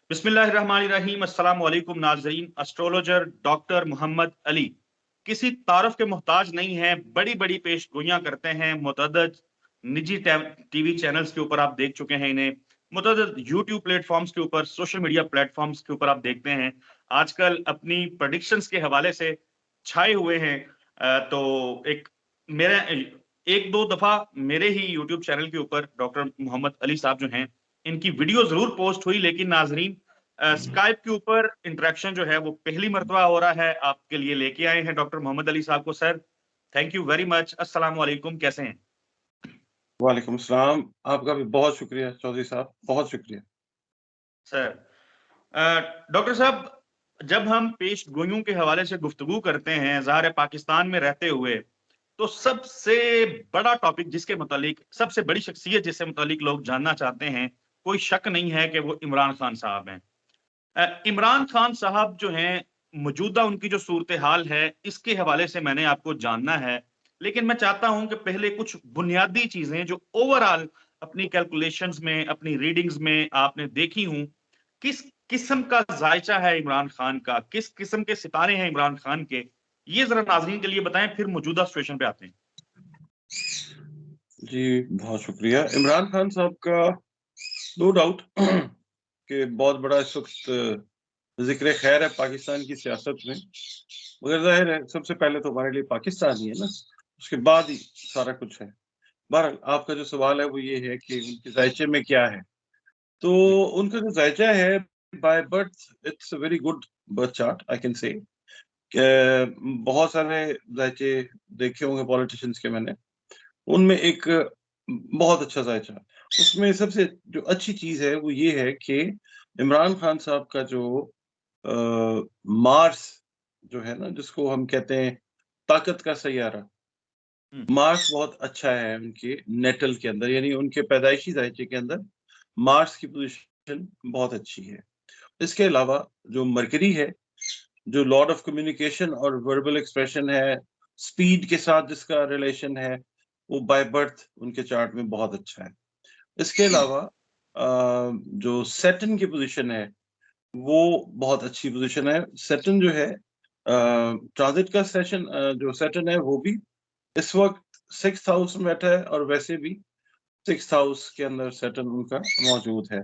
बिस्मिल्लाहिर्रहमानिर्रहीम। अस्सलाम वालेकुम नाजरीन। एस्ट्रोलॉजर डॉक्टर मोहम्मद अली किसी तारफ के मोहताज नहीं है। बड़ी बड़ी पेशगोइयां करते हैं। मुतअद्दिद निजी टीवी चैनल्स के ऊपर आप देख चुके हैं इन्हें। मुतअद्दिद यूट्यूब प्लेटफॉर्म्स के ऊपर, सोशल मीडिया प्लेटफॉर्म्स के ऊपर आप देखते हैं आजकल अपनी प्रेडिक्शंस के हवाले से छाए हुए हैं। तो एक मेरा एक दो दफा मेरे ही यूट्यूब चैनल के ऊपर डॉक्टर मोहम्मद अली साहब जो हैं, इनकी वीडियो जरूर पोस्ट हुई, लेकिन नाजरीन स्काइप के ऊपर इंटरेक्शन जो है वो पहली मर्तबा हो रहा है। आपके लिए लेके आए हैं डॉक्टर मोहम्मद अली साहब को। Sir, thank you very much. अस्सलाम वालेकुम, कैसे हैं वालेकुम सलाम। आपका भी बहुत शुक्रिया चौधरी साहब, बहुत शुक्रिया। सर? डॉक्टर साहब, जब हम पेश गोइयों के हवाले से गुफ्तगू करते हैं, ज़ाहिर है पाकिस्तान में रहते हुए, तो सबसे बड़ा टॉपिक जिसके मुतालिक, सबसे बड़ी शख्सियत जिससे मुतालिक लोग जानना चाहते हैं, कोई शक नहीं है कि वो इमरान खान साहब हैं। इमरान खान साहब जो हैं, मौजूदा उनकी जो सूरत हाल है, इसके हवाले से मैंने आपको जानना है। लेकिन मैं चाहता हूं कि पहले कुछ बुनियादी चीजें जो ओवरऑल अपनी कैलकुलेशंस में, अपनी रीडिंग्स में आपने देखी हूं, किस किस्म का जायचा है इमरान खान का, किस किस्म के सितारे हैं इमरान खान के, ये जरा नाजरीन के लिए बताएं, फिर मौजूदा सिचुएशन पे आते हैं। जी बहुत शुक्रिया। इमरान खान साहब का नो डाउट कि बहुत बड़ा इस वक्त जिक्र खैर है पाकिस्तान की सियासत में। मगर जाहिर है सबसे पहले तो हमारे लिए पाकिस्तान ही है ना, उसके बाद ही सारा कुछ है। बहरहाल आपका जो सवाल है वो ये है कि उनके जायचे में क्या है। तो उनका जो जायचा है, by birth it's a very good birth chart I can say. बहुत सारे जायचे देखे होंगे पॉलिटिशियंस के मैंने, उनमें एक बहुत अच्छा जायचा। उसमें सबसे जो अच्छी चीज है वो ये है कि इमरान खान साहब का जो मार्स जो है ना, जिसको हम कहते हैं ताकत का सैयारा, मार्स बहुत अच्छा है उनके नेटल के अंदर, यानी उनके पैदाइशी जायचे के अंदर मार्स की पोजीशन बहुत अच्छी है। इसके अलावा जो मरकरी है, जो लॉर्ड ऑफ कम्युनिकेशन और वर्बल एक्सप्रेशन है, स्पीड के साथ जिसका रिलेशन है, वो बाय बर्थ उनके चार्ट में बहुत अच्छा है। इसके अलावा जो सैटर्न की पोजीशन है वो बहुत अच्छी पोजीशन है। सैटर्न जो है, ट्रांजिट का सेशन, जो सैटर्न है वो भी इस वक्त 6th हाउस में बैठा है, और वैसे भी 6th हाउस के अंदर सैटर्न उनका मौजूद है।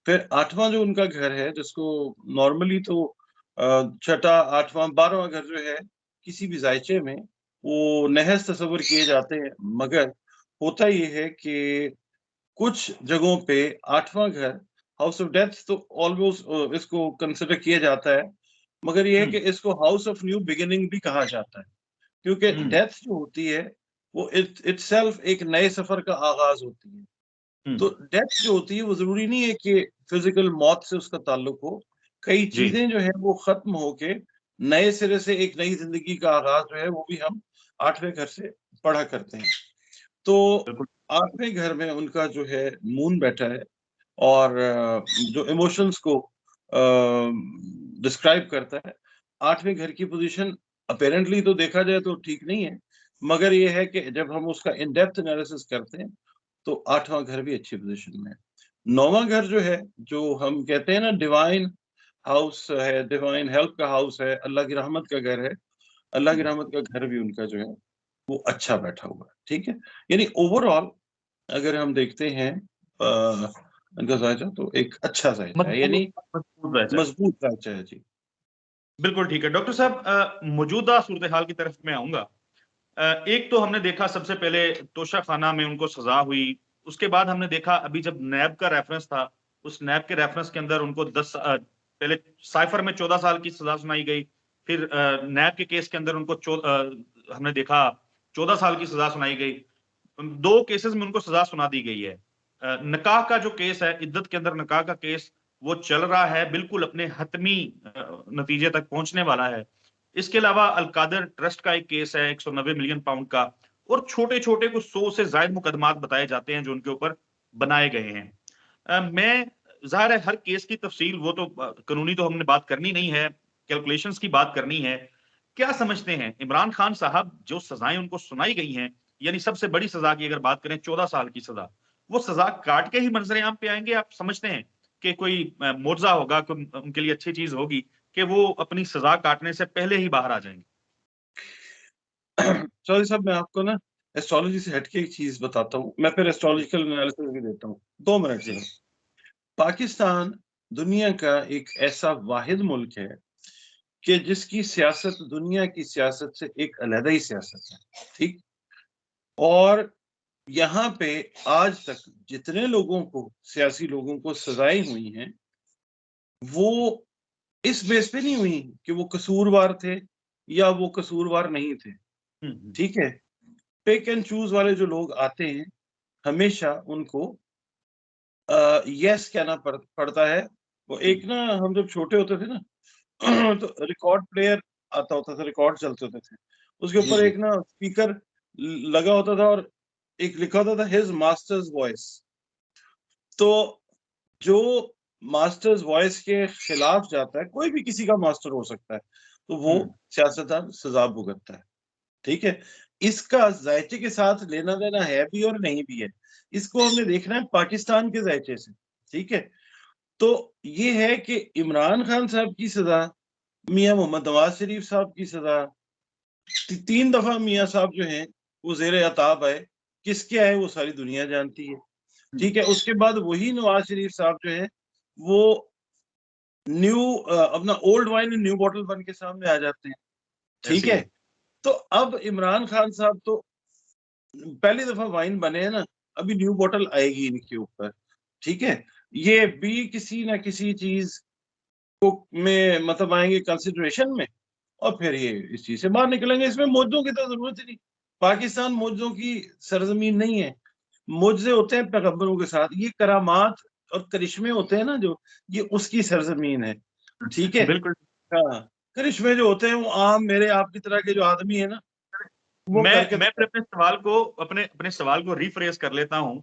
फिर 8वां जो उनका घर है, जिसको नॉर्मली तो छठा, 8वां, 12वां घर जो है किसी भी जायचे में वो नहस तस्वर किए जाते हैं, मगर होता ये है कि कुछ जगहों पे 8वां घर हाउस ऑफ डेथ तो ऑलमोस्ट इसको कंसिडर किया जाता है, मगर ये है कि इसको हाउस ऑफ न्यू बिगिनिंग भी कहा जाता है, क्योंकि डेथ जो होती है वो इटसेल्फ एक नए सफर का आगाज होती है। तो डेथ जो होती है वो जरूरी नहीं है कि फिजिकल मौत से उसका ताल्लुक हो। कई जी। चीजें जो है वो खत्म होके नए सिरे से एक नई जिंदगी का आगाज जो है वो भी हम 8वें घर से पढ़ा करते हैं। तो बिल्कुल। 8वें घर में उनका जो है मून बैठा है, और जो इमोशंस को डिस्क्राइब करता है। 8वें घर की पोजीशन अपेरेंटली तो देखा जाए तो ठीक नहीं है, मगर ये है कि जब हम उसका इन डेप्थ एनालिसिस करते हैं तो 8वां घर भी अच्छी पोजीशन में है। 9वां घर जो है, जो हम कहते हैं ना डिवाइन हाउस है, डिवाइन हेल्प का हाउस है, अल्लाह की रहमत का घर है, अल्लाह की रहमत का घर भी उनका जो है वो अच्छा बैठा हुआ है। ठीक है, यानी ओवरऑल अगर हम देखते हैं इनका जायजा तो एक अच्छा जायजा है, मजबूत यानी मजबूत रहता है। मजबूत जायजा है जी। बिल्कुल ठीक है डॉक्टर साहब। मौजूदा सूरत हाल की तरफ मैं आऊंगा। एक तो हमने देखा सबसे पहले तोशा खाना में उनको सजा हुई। उसके बाद हमने देखा अभी जब नैब का रेफरेंस था, उस नैब के रेफरेंस के अंदर उनको 10 पहले साइफर में 14 साल की सजा सुनाई गई। फिर नैब के केस के अंदर उनको हमने देखा 14 साल की सजा सुनाई गई। दो केसेस में उनको सजा सुना दी गई है। निकाह का जो केस है, इद्दत के अंदर निकाह का केस वो चल रहा है, बिल्कुल अपने हतमी नतीजे तक पहुंचने वाला है। इसके अलावा अलकादर ट्रस्ट का एक केस है 190 मिलियन पाउंड का, और छोटे छोटे कुछ 100 से ज्यादा मुकदमात बताए जाते हैं जो उनके ऊपर बनाए गए हैं। मैं जाहिर है हर केस की तफसील वो तो कानूनी तो हमने बात करनी नहीं है, कैलकुलेशंस की बात करनी है। क्या समझते हैं इमरान खान साहब, जो सजाएं उनको सुनाई गई हैं, यानी सबसे बड़ी सजा की अगर बात करें 14 साल की सजा, वो सजा काट के ही मंजर आम पे आएंगे, आप समझते हैं के कोई मुआवजा होगा, उनके लिए अच्छी चीज होगी कि वो अपनी सजा काटने से पहले ही बाहर आ जाएंगे? चौधरी साहब, मैं आपको ना एस्ट्रोलॉजी से हटके एक चीज बताता हूँ, मैं फिर एस्ट्रोलॉजिकल एनालिसिस भी देता हूँ, 2 मिनट जी। से। पाकिस्तान दुनिया का एक ऐसा वाहिद मुल्क है कि जिसकी सियासत दुनिया की सियासत से एक अलग ही सियासत है, ठीक। और यहाँ पे आज तक जितने लोगों को, सियासी लोगों को सजाएं हुई हैं, वो इस बेस पे नहीं हुई कि वो कसूरवार थे या वो कसूरवार नहीं थे, ठीक है। पिक एंड चूज वाले जो लोग आते हैं, हमेशा उनको यस कहना पड़ता है। वो एक ना, हम जब छोटे होते थे ना तो रिकॉर्ड प्लेयर आता होता था, रिकॉर्ड चलते होते थे, उसके जी ऊपर जी। एक ना स्पीकर लगा होता था और एक लिखा होता था हिज मास्टर्स वॉइस। तो जो मास्टर्स वॉइस के खिलाफ जाता है, कोई भी किसी का मास्टर हो सकता है, तो वो सियासतदान सजा भुगतता है, ठीक है। इसका जायचे के साथ लेना देना है भी और नहीं भी है, इसको हमने देखना है पाकिस्तान के जायचे से, ठीक है। तो ये है कि इमरान खान साहब की सजा, मियां मोहम्मद नवाज शरीफ साहब की सजा, 3 दफा मियां साहब जो हैं वो जेर अताब आए, किसके आए वो सारी दुनिया जानती है, ठीक है। उसके बाद वही नवाज शरीफ साहब जो है वो न्यू अपना ओल्ड वाइन न्यू बॉटल बन के सामने आ जाते हैं, ठीक ऐसी है। है। तो अब इमरान खान साहब तो पहली दफा वाइन बने हैं ना, अभी न्यू बॉटल आएगी इनके ऊपर, ठीक है। ये भी किसी ना किसी चीज को में मतलब आएंगे कंसिडरेशन में, और फिर ये इस चीज से बाहर निकलेंगे। इसमें मुद्दों की तो जरूरत ही नहीं, पाकिस्तान मुद्दों की सरजमीन नहीं है। मुआवजे होते हैं पैगंबरों के साथ, ये करामात और करिश्मे होते हैं ना जो, ये उसकी सरजमीन है, ठीक है। बिल्कुल। हाँ, करिश्मे जो होते हैं वो आम मेरे आपकी तरह के जो आदमी है ना, वो करके मैं फिर अपने अपने सवाल को रिफ्रेश कर लेता हूं।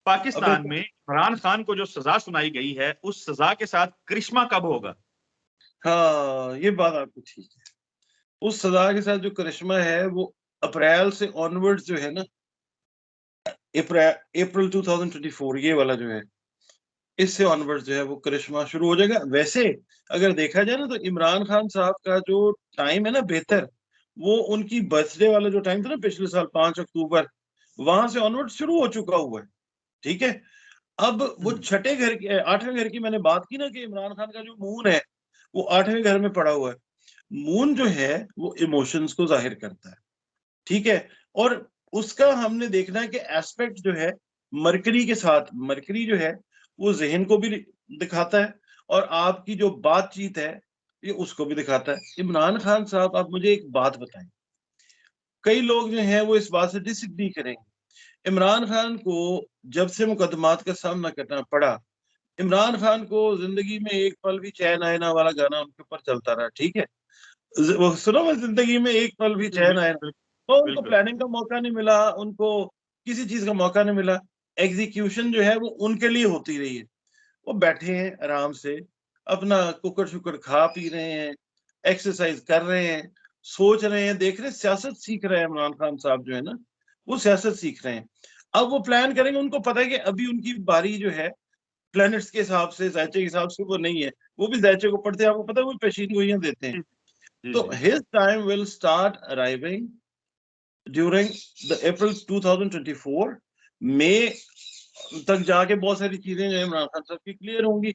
पाकिस्तान बिल्कुल। में इमरान खान को जो सजा सुनाई गई है, उस सजा के साथ करिश्मा कब होगा? हाँ, ये बात आपकी ठीक है। उस सजा के साथ जो करिश्मा है वो अप्रैल से ऑनवर्ड्स जो है ना, अप्रैल 2024 ये वाला जो है, इससे ऑनवर्ड्स जो है वो करिश्मा शुरू हो जाएगा। वैसे अगर देखा जाए ना, तो इमरान खान साहब का जो टाइम है ना बेहतर, वो उनकी बर्थडे वाला जो टाइम था ना पिछले साल 5 अक्टूबर, वहां से ऑनवर्ड शुरू हो चुका हुआ है, ठीक है। अब वो छठे घर की, 8वें घर की मैंने बात की ना, कि इमरान खान का जो मून है वो 8वें घर में पड़ा हुआ है। मून जो है वो इमोशंस को जाहिर करता है, ठीक है। और उसका हमने देखना है कि एस्पेक्ट जो है मरकरी के साथ, मरकरी जो है वो जहन को भी दिखाता है, और आपकी जो बातचीत है ये उसको भी दिखाता है। इमरान खान साहब, आप मुझे एक बात बताएं, कई लोग जो हैं वो इस बात से डिसएग्री करेंगे, इमरान खान को जब से मुकदमात का सामना करना पड़ा, इमरान खान को जिंदगी में एक पल भी चैन आए ना वाला गाना उनके ऊपर चलता रहा, ठीक है। वो सुनो, मैं जिंदगी में एक पल भी जी, चैन आए ना, बिल्कुल, तो उनको बिल्कुल। प्लानिंग का मौका नहीं मिला, उनको किसी चीज का मौका नहीं मिला। एग्जीक्यूशन जो है वो उनके लिए होती रही है। वो बैठे हैं आराम से, अपना कुकर शुकर खा पी रहे हैं, एक्सरसाइज कर रहे हैं, सोच रहे हैं, देख रहे हैं, सियासत सीख रहे हैं। इमरान खान साहब जो है ना, वो सियासत सीख रहे हैं। अब वो प्लान करेंगे, उनको पता है कि अभी उनकी बारी जो है प्लैनेट्स के हिसाब से, जायचे के हिसाब से वो नहीं है, वो भी जायचे को पढ़ते हैं, आपको पता है वो पेशीन गोइयां देते हैं। जी जी तो जी। His time will start arriving during the April 2024, मई तक जाके बहुत सारी चीजें जो है इमरान खान साहब की क्लियर होंगी।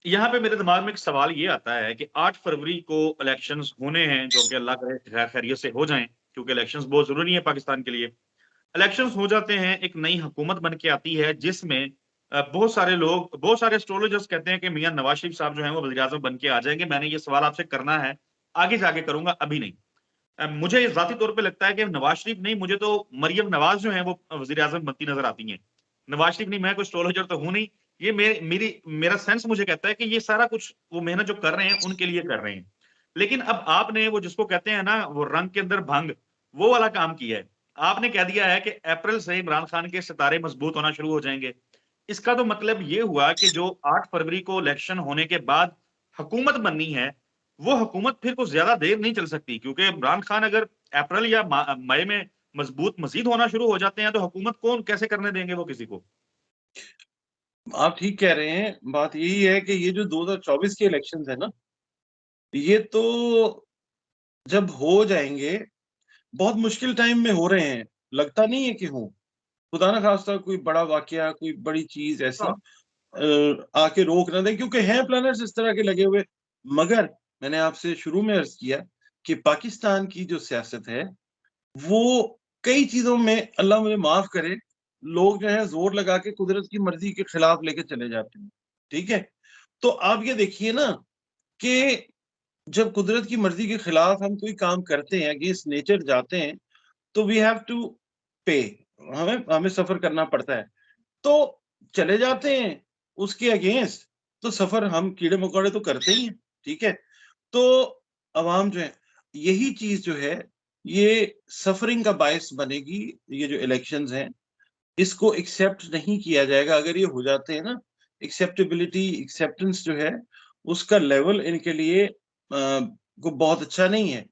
यहाँ पे मेरे दिमाग में एक सवाल ये आता है कि 8 फरवरी को इलेक्शंस होने हैं, जो कि अल्लाह करे खैर खैरियत से हो जाएं, क्योंकि इलेक्शंस बहुत जरूरी है पाकिस्तान के लिए। इलेक्शंस हो जाते हैं, एक नई हुकूमत बन के आती है, जिसमें बहुत सारे लोग, बहुत सारे एस्ट्रोलॉजर्स कहते हैं कि मियां नवाज शरीफ साहब जो हैं वो वज़ीर आज़म बन के आ जाएंगे। मैंने ये सवाल आपसे करना है, आगे जाके करूंगा, अभी नहीं। मुझे ज़ाती तौर पे लगता है कि नवाज शरीफ नहीं, मुझे तो मरियम नवाज जो है वो वज़ीर आज़म बनती नजर आती हैं। नवाज शरीफ नहीं, मैं कोई एस्ट्रोलॉजर तो हूं नहीं। ये मेरा सेंस मुझे कहता है कि ये सारा कुछ वो मेहनत जो कर रहे हैं उनके लिए कर रहे हैं। लेकिन अब आपने वो जिसको कहते हैं ना, वो रंग के अंदर भंग, वो वाला काम किया है। आपने कह दिया है कि अप्रैल से इमरान खान के सितारे मजबूत होना शुरू हो जाएंगे। इसका तो मतलब ये हुआ कि जो 8 फरवरी को इलेक्शन होने के बाद हुकूमत बननी है, वो हुकूमत फिर कुछ ज्यादा देर नहीं चल सकती, क्योंकि इमरान खान अगर अप्रैल या मई में मजबूत मजीद होना शुरू हो जाते हैं, तो हुकूमत कौन कैसे करने देंगे वो किसी को? आप ठीक कह रहे हैं। बात यही है कि ये जो 2024 के इलेक्शंस है ना, ये तो जब हो जाएंगे, बहुत मुश्किल टाइम में हो रहे हैं, लगता नहीं है कि हो। खुदा ना खास्ता कोई बड़ा वाकया, कोई बड़ी चीज ऐसी हाँ, आके रोक ना दे, क्योंकि हैं प्लानर्स इस तरह के लगे हुए। मगर मैंने आपसे शुरू में अर्ज किया कि पाकिस्तान की जो सियासत है, वो कई चीजों में, अल्लाह मुझे माफ करे, लोग जो है जोर लगा के कुदरत की मर्जी के खिलाफ लेके चले जाते हैं। ठीक है, तो आप ये देखिए ना कि जब कुदरत की मर्जी के खिलाफ हम कोई काम करते हैं, अगेंस्ट नेचर जाते हैं, तो वी हैव टू पे, हमें हमें सफर करना पड़ता है। तो चले जाते हैं उसके अगेंस्ट, तो सफर हम कीड़े मकोड़े तो करते ही हैं। ठीक है, तो अवाम जो है, यही चीज जो है, ये सफरिंग का बायस बनेगी। ये जो इलेक्शंस हैं, इसको एक्सेप्ट नहीं किया जाएगा। अगर ये हो जाते हैं ना, एक्सेप्टेबिलिटी, एक्सेप्टेंस जो है, उसका लेवल इनके लिए को बहुत अच्छा नहीं है।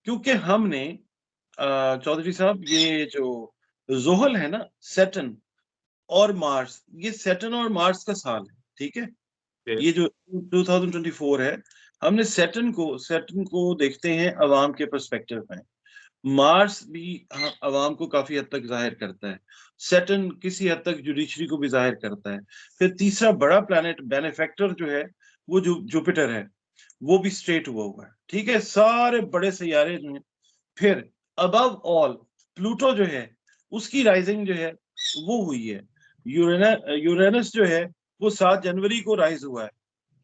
क्योंकि हमने चौधरी साहब, ये जो जोहल है ना, सैटर्न और मार्स, ये सैटर्न और मार्स का साल है। ठीक है, ये जो 2024 है, हमने सैटर्न को देखते हैं अवाम के पर्सपेक्टिव में। मार्स भी अवाम को काफी हद तक जाहिर करता है। सैटर्न किसी हद तक जुडिशरी को भी जाहिर करता है। फिर तीसरा बड़ा प्लैनेट बेनिफैक्टर जो है, वो जुपिटर है, वो भी स्ट्रेट हुआ है। ठीक है, सारे बड़े सैयारे जो हैं। फिर अबव ऑल प्लूटो जो है, उसकी राइजिंग जो है वो हुई है। यूरेनस जो है, वो 7 जनवरी को राइज हुआ है,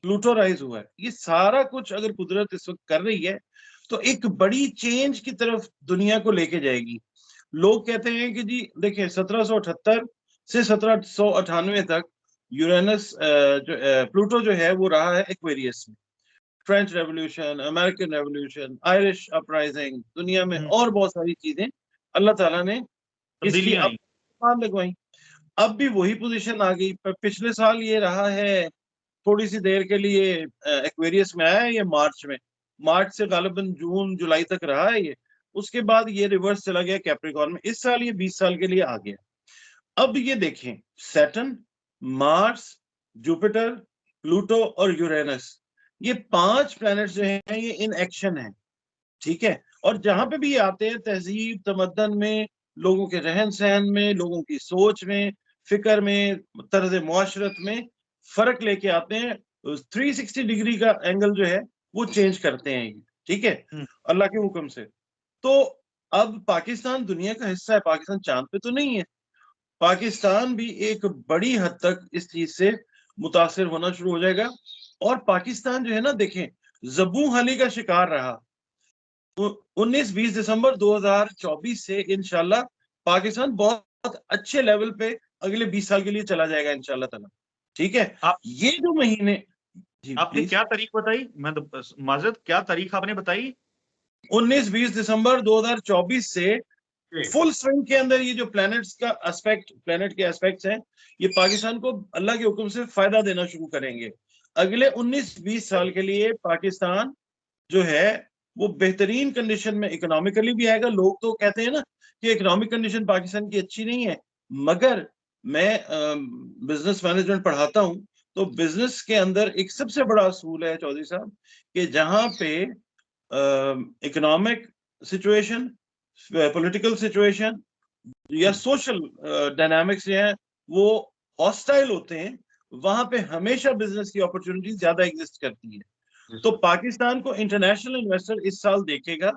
प्लूटो राइज हुआ है। ये सारा कुछ अगर कुदरत इस वक्त कर रही है, तो एक बड़ी चेंज की तरफ दुनिया को लेके जाएगी। लोग कहते हैं कि जी देखिए, 1778 से 1798 तक यूरेनस प्लूटो जो है वो रहा है एक्वेरियस में। French revolution, American revolution, Irish uprising, दुनिया में और बहुत सारी चीजें अल्लाह ताला ने इसकी तब्दीलियां अब आई। मान लगवाई। अब भी वही पोजीशन आ गई। पर पिछले साल ये रहा है, थोड़ी सी देर के लिए एक्वेरियस में आया है ये मार्च में। मार्च से गालिबन जून जुलाई तक रहा है ये। उसके बाद ये रिवर्स चला गया कैप्रिकॉर्न में। इस साल ये 20 साल के लिए आ गया। अब ये देखें, सैटर्न, मार्स, जुपिटर, प्लूटो और यूरेनस, ये 5 प्लैनेट्स जो हैं, ये इन एक्शन है। ठीक है, और जहां पे भी ये आते हैं, तहजीब तमद्दन में, लोगों के रहन सहन में, लोगों की सोच में, फिक्र में, तर्ज मुआशरत में फर्क लेके आते हैं। 360 डिग्री का एंगल जो है वो चेंज करते हैं ये। ठीक है, हम्म, अल्लाह के हुक्म से। तो अब पाकिस्तान दुनिया का हिस्सा है, पाकिस्तान चांद पे तो नहीं है। पाकिस्तान भी एक बड़ी हद तक इस चीज से मुतासिर होना शुरू हो जाएगा। और पाकिस्तान जो है ना, देखें, जब्बू हाली का शिकार रहा। 19-20 दिसंबर 2024 से इंशाल्लाह पाकिस्तान बहुत अच्छे लेवल पे अगले 20 साल के लिए चला जाएगा इंशाल्लाह ताला। ठीक है, आप ये जो महीने, जी आपने प्लीज। क्या तारीख बताई? मैं तो माजरत, क्या तारीख आपने बताई? 19-20 दिसंबर 2024 से जी। फुल स्विंग के अंदर ये जो प्लेनेट के एस्पेक्ट्स हैं, ये पाकिस्तान को अल्लाह के हुक्म से फायदा देना शुरू करेंगे। अगले 19-20 साल के लिए पाकिस्तान जो है वो बेहतरीन कंडीशन में इकोनॉमिकली भी आएगा। लोग तो कहते हैं ना कि इकोनॉमिक कंडीशन पाकिस्तान की अच्छी नहीं है, मगर मैं बिजनेस मैनेजमेंट पढ़ाता हूं। तो बिजनेस के अंदर एक सबसे बड़ा असूल है चौधरी साहब, कि जहां पे इकोनॉमिक सिचुएशन, पॉलिटिकल सिचुएशन या सोशल डायनामिक्स जो है वो हॉस्टाइल होते हैं, वहां पे हमेशा बिजनेस की अपॉर्चुनिटी ज्यादा एग्जिस्ट करती है। तो पाकिस्तान को इंटरनेशनल इन्वेस्टर इस साल देखेगा,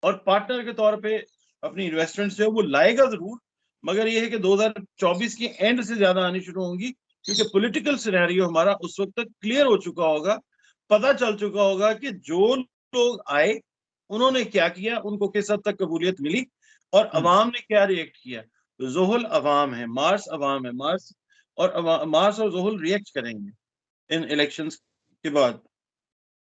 और पार्टनर के तौर पे अपनी इन्वेस्टमेंट्स जो है वो लाएगा जरूर। मगर ये है कि 2024 की एंड से ज्यादा आनी शुरू होंगी, क्योंकि पॉलिटिकल सिनेरियो हमारा उस वक्त तक क्लियर हो चुका होगा। पता चल चुका होगा कि जो लोग आए उन्होंने क्या किया, उनको किस हद तक कबूलियत मिली, और हम्म, अवाम ने क्या रिएक्ट किया। जोहल अवाम है, मार्स अवाम है। मार्स और जोहल रिएक्ट करेंगे इन इलेक्शंस के बाद।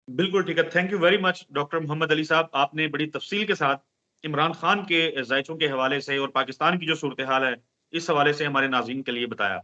बिल्कुल ठीक है। Thank you very much doctor Mohammad Ali साहब, आपने बड़ी तफसील के साथ इमरान खान के जायसों के हवाले से और पाकिस्तान की जो सूरत हाल है, इस हवाले से हमारे नाज़रीन के लिए बताया।